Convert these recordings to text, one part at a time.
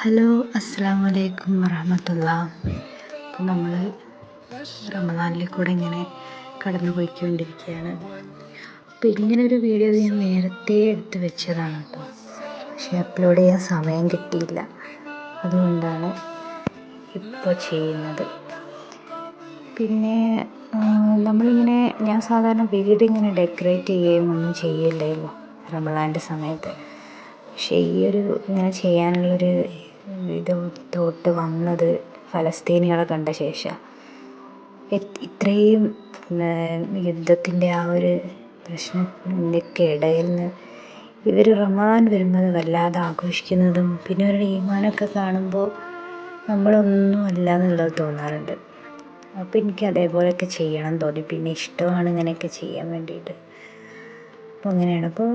Hello, അസ്സലാമു അലൈക്കും വറഹ്മത്തുള്ളാഹി. അപ്പോൾ നമ്മൾ റമദാനിൽ കൂടെ ഇങ്ങനെ കടന്നു പോയിക്കൊണ്ടിരിക്കുകയാണ്. അപ്പോൾ ഇങ്ങനൊരു വീഡിയോ ഞാൻ നേരത്തെ എടുത്ത് വെച്ചതാണ് കേട്ടോ, പക്ഷേ അപ്ലോഡ് ചെയ്യാൻ സമയം കിട്ടിയില്ല. അതുകൊണ്ടാണ് ഇപ്പോൾ ചെയ്യുന്നത്. പിന്നെ നമ്മളിങ്ങനെ ഞാൻ സാധാരണ വീട് ഇങ്ങനെ ഡെക്കറേറ്റ് ചെയ്യുകയും ഒന്നും ചെയ്യില്ലല്ലോ റമദാൻ്റെ സമയത്ത്. പക്ഷേ ഈ ഒരു ഇങ്ങനെ ചെയ്യാനുള്ളൊരു തോട്ട് വന്നത് ഫലസ്തീനികളെ കണ്ട ശേഷം. ഇത്രയും യുദ്ധത്തിൻ്റെ ആ ഒരു പ്രശ്നത്തിൻ്റെയൊക്കെ ഇടയിൽ നിന്ന് ഇവർ റമദാൻ വരുന്നത് വല്ലാതെ ആഘോഷിക്കുന്നതും പിന്നെ അവരുടെ ഈമാനൊക്കെ കാണുമ്പോൾ നമ്മളൊന്നും അല്ല എന്നുള്ളത് തോന്നാറുണ്ട്. അപ്പോൾ എനിക്ക് അതേപോലെയൊക്കെ ചെയ്യണം തോന്നി. പിന്നെ ഇഷ്ടമാണ് ഇങ്ങനെയൊക്കെ ചെയ്യാൻ വേണ്ടിയിട്ട്. അപ്പോൾ അങ്ങനെയാണ്. അപ്പോൾ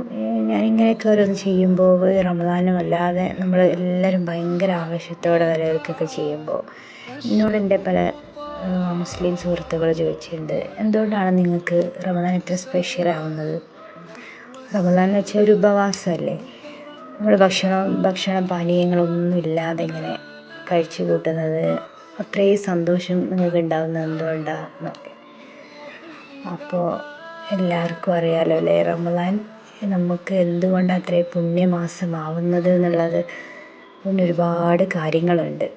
ഞാനിങ്ങനെയൊക്കെ ഓരോന്ന് ചെയ്യുമ്പോൾ റമദാനും അല്ലാതെ നമ്മൾ എല്ലാവരും ഭയങ്കര ആവേശത്തോടെ വരവേൽക്കൊക്കെ ചെയ്യുമ്പോൾ എന്നോട് എൻ്റെ പല മുസ്ലിം സുഹൃത്തുക്കൾ ചോദിച്ചിട്ടുണ്ട്, എന്തുകൊണ്ടാണ് നിങ്ങൾക്ക് റമദാൻ ഇത്ര സ്പെഷ്യൽ ആവുന്നത്? റമദാൻ എന്ന് വെച്ചാൽ ഒരു ഉപവാസമല്ലേ, നമ്മൾ ഭക്ഷണ പാനീയങ്ങളൊന്നും ഇല്ലാതെ ഇങ്ങനെ കഴിച്ചു കൂട്ടുന്നത്, അത്രയും സന്തോഷം നിങ്ങൾക്ക് ഉണ്ടാകുന്നത് എന്തുകൊണ്ടാണെന്നൊക്കെ. അപ്പോൾ എല്ലാവർക്കും അറിയാമല്ലോ അല്ലേ, റമദാൻ നമുക്ക് എന്തുകൊണ്ടാണ് അത്രയും പുണ്യമാസമാവുന്നത് എന്നുള്ളത്. അതിന് ഒരുപാട് കാര്യങ്ങളുണ്ട്.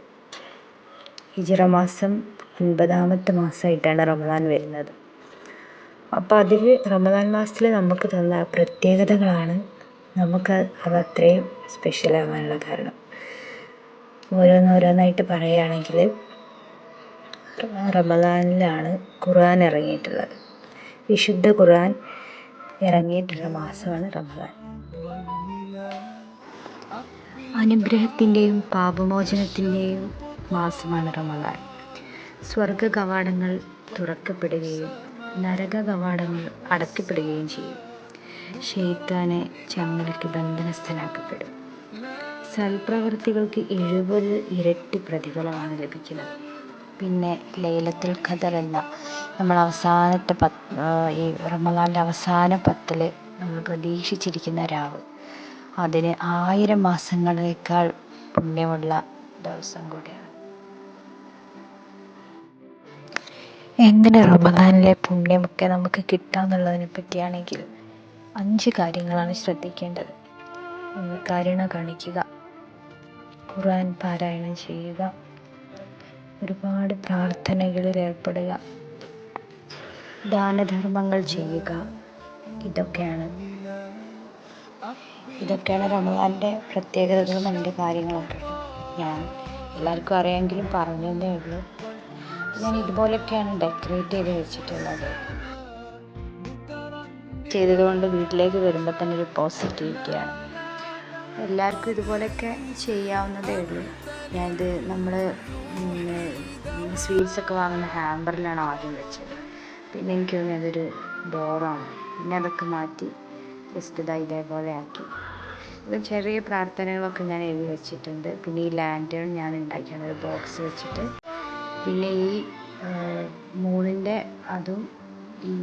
ഹിജ്റ മാസം 9ാമത്തെ മാസമായിട്ടാണ് റമദാൻ വരുന്നത്. അപ്പോൾ അതിൽ റമദാൻ മാസത്തിൽ നമുക്ക് തന്ന പ്രത്യേകതകളാണ് നമുക്ക് അതത്രയും സ്പെഷ്യലാകാനുള്ള കാരണം. ഓരോന്നോരോന്നായിട്ട് പറയുകയാണെങ്കിൽ, റമദാനിലാണ് ഖുർആൻ ഇറങ്ങിയിട്ടുള്ളത്. വിശുദ്ധ ഖുർആൻ ഇറങ്ങിയിട്ടുള്ള മാസമാണ് റമദാൻ. അനുഗ്രഹത്തിൻ്റെയും പാപമോചനത്തിൻ്റെയും മാസമാണ് റമദാൻ. സ്വർഗ കവാടങ്ങൾ തുറക്കപ്പെടുകയും നരക കവാടങ്ങൾ അടയ്ക്കപ്പെടുകയും ചെയ്യും. ശൈത്താനെ ചങ്ങലയ്ക്ക് ബന്ധനസ്ഥനാക്കപ്പെടും. സൽപ്രവർത്തികൾക്ക് 70 ഇരട്ടി പ്രതിഫലമാണ് ലഭിക്കുന്നത്. പിന്നെ ലൈലത്തുൽ ഖദർ എന്ന നമ്മൾ അവസാനത്തെ ഈ റമദാനിലെ അവസാന 10 നമ്മൾ പ്രതീക്ഷിച്ചിരിക്കുന്ന രാവ്, അതിന് 1000 മാസങ്ങളേക്കാൾ പുണ്യമുള്ള ദിവസം കൂടിയാണ്. എങ്ങനെ റമദാനിലെ പുണ്യമൊക്കെ നമുക്ക് കിട്ടാമെന്നുള്ളതിനെ പറ്റിയാണെങ്കിൽ 5 കാര്യങ്ങളാണ് ശ്രദ്ധിക്കേണ്ടത്. കരുണ കാണിക്കുക, ഖുർആൻ പാരായണം ചെയ്യുക, ഒരുപാട് പ്രാർത്ഥനകളിൽ ഏർപ്പെടുക, ദാനധർമ്മങ്ങൾ ചെയ്യുക. ഇതൊക്കെയാണ് റമദാൻ്റെ പ്രത്യേകതകളും അതിൻ്റെ കാര്യങ്ങളൊക്കെ. ഞാൻ എല്ലാവർക്കും അറിയാമെങ്കിലും പറഞ്ഞതേ ഉള്ളൂ. ഞാൻ ഇതുപോലെയൊക്കെയാണ് ഡെക്കറേറ്റ് ചെയ്ത് വെച്ചിട്ടുള്ളത്. ചെയ്തതുകൊണ്ട് വീട്ടിലേക്ക് വരുമ്പോൾ തന്നെ ഒരു പോസിറ്റിവിറ്റിയാണ്. എല്ലാവർക്കും ഇതുപോലെയൊക്കെ ചെയ്യാവുന്നതേ ഉള്ളൂ. ഞാനിത് നമ്മൾ സ്വീറ്റ്സൊക്കെ വാങ്ങുന്ന ഹാമ്പറിലാണ് ആദ്യം വെച്ചത്. പിന്നെ എനിക്ക് തോന്നി അതൊരു ബോറാണ്. പിന്നെ അതൊക്കെ മാറ്റി ജസ്റ്റ് ഇതേപോലെ ആക്കി. ഇത് ചെറിയ പ്രാർത്ഥനകളൊക്കെ ഞാൻ എഴുതി വെച്ചിട്ടുണ്ട്. പിന്നെ ഈ ലാൻറ്റേൺ ഞാൻ ഉണ്ടാക്കിയാണ് ഒരു ബോക്സ് വെച്ചിട്ട്. പിന്നെ ഈ മൂണിൻ്റെ അതും ഈ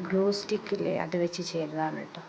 ഗ്ലൂ സ്റ്റിക്കില്ലേ അത് വെച്ച് ചെയ്തതാണ് കേട്ടോ.